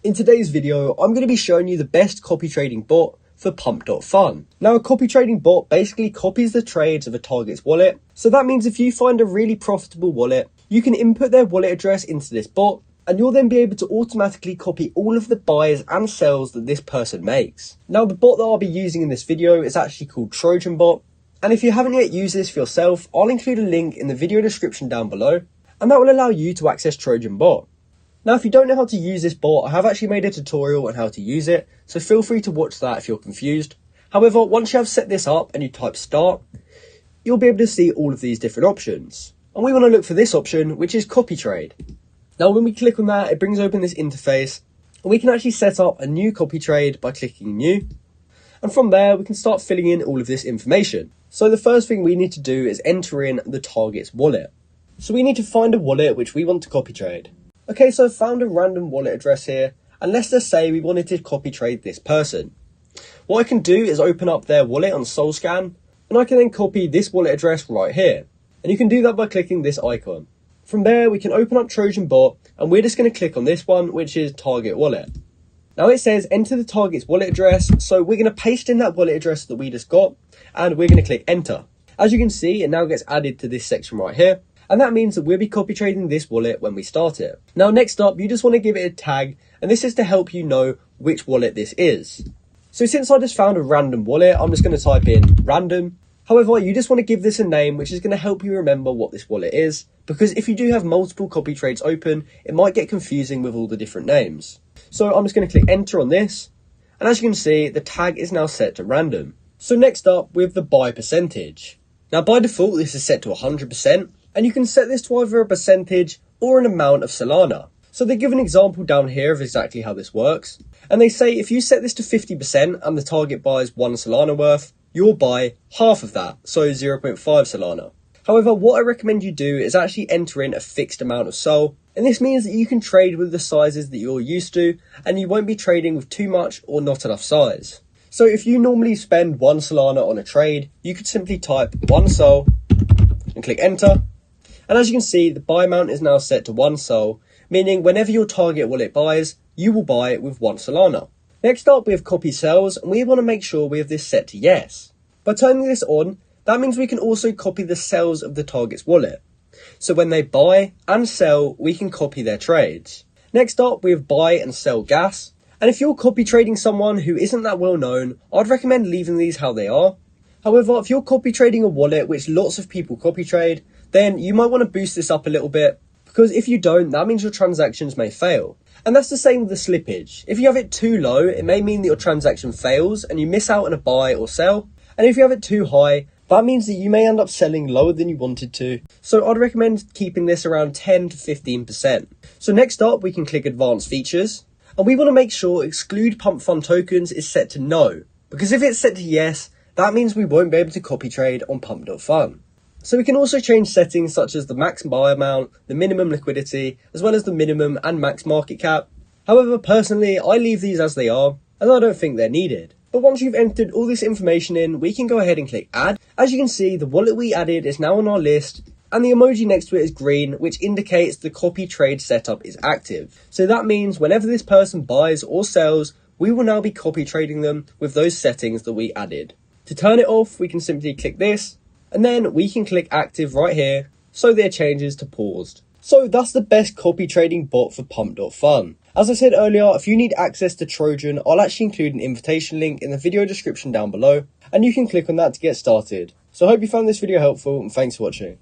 In today's video, I'm going to be showing you the best copy trading bot for Pump.Fun. Now, a copy trading bot basically copies the trades of a target's wallet. So that means if you find a really profitable wallet, you can input their wallet address into this bot, and you'll then be able to automatically copy all of the buys and sells that this person makes. Now, the bot that I'll be using in this video is actually called TrojanBot. And if you haven't yet used this for yourself, I'll include a link in the video description down below, and that will allow you to access TrojanBot. Now, if you don't know how to use this bot, I have actually made a tutorial on how to use it, so feel free to watch that if you're confused. However, once you have set this up and you type start, you'll be able to see all of these different options. And we want to look for this option, which is copy trade. Now, when we click on that, it brings open this interface, and we can actually set up a new copy trade by clicking new. And from there, we can start filling in all of this information. So the first thing we need to do is enter in the target's wallet. So we need to find a wallet which we want to copy trade. Okay, so I've found a random wallet address here, and let's just say we wanted to copy trade this person. What I can do is open up their wallet on SolScan, and I can then copy this wallet address right here. And you can do that by clicking this icon. From there, we can open up TrojanBot, and we're just going to click on this one, which is target wallet. Now it says enter the target's wallet address, so we're going to paste in that wallet address that we just got, and we're going to click enter. As you can see, it now gets added to this section right here. And that means that we'll be copy trading this wallet when we start it. Now, next up, you just want to give it a tag, and this is to help you know which wallet this is. So since I just found a random wallet, I'm just going to type in random. However, you just want to give this a name, which is going to help you remember what this wallet is, because if you do have multiple copy trades open, it might get confusing with all the different names. So I'm just going to click enter on this, and as you can see, the tag is now set to random. So next up, we have the buy percentage. Now, by default, this is set to 100%. And you can set this to either a percentage or an amount of Solana. So they give an example down here of exactly how this works. And they say if you set this to 50% and the target buys 1 Solana worth, you'll buy half of that, so 0.5 Solana. However, what I recommend you do is actually enter in a fixed amount of SOL. And this means that you can trade with the sizes that you're used to, and you won't be trading with too much or not enough size. So if you normally spend 1 Solana on a trade, you could simply type 1 SOL and click enter. And as you can see, the buy amount is now set to 1 SOL, meaning whenever your target wallet buys, you will buy it with 1 Solana. Next up, we have copy sells, and we want to make sure we have this set to yes. By turning this on, that means we can also copy the sells of the target's wallet. So when they buy and sell, we can copy their trades. Next up, we have buy and sell gas. And if you're copy trading someone who isn't that well known, I'd recommend leaving these how they are. However, if you're copy trading a wallet which lots of people copy trade, then you might want to boost this up a little bit, because if you don't, that means your transactions may fail. And that's the same with the slippage. If you have it too low, it may mean that your transaction fails and you miss out on a buy or sell. And if you have it too high, that means that you may end up selling lower than you wanted to. So I'd recommend keeping this around 10 to 15%. So next up, we can click advanced features. And we want to make sure exclude pump fund tokens is set to no, because if it's set to yes, that means we won't be able to copy trade on Pump.Fun. So we can also change settings such as the max buy amount, the minimum liquidity, as well as the minimum and max market cap. However, personally, I leave these as they are, as I don't think they're needed. But once you've entered all this information in, we can go ahead and click add. As you can see, the wallet we added is now on our list, and the emoji next to it is green, which indicates the copy trade setup is active. So that means whenever this person buys or sells, we will now be copy trading them with those settings that we added. To turn it off, we can simply click this, and then we can click active right here, so their changes to paused. So that's the best copy trading bot for Pump.Fun. As I said earlier, if you need access to Trojan, I'll actually include an invitation link in the video description down below, and you can click on that to get started. So I hope you found this video helpful, and thanks for watching.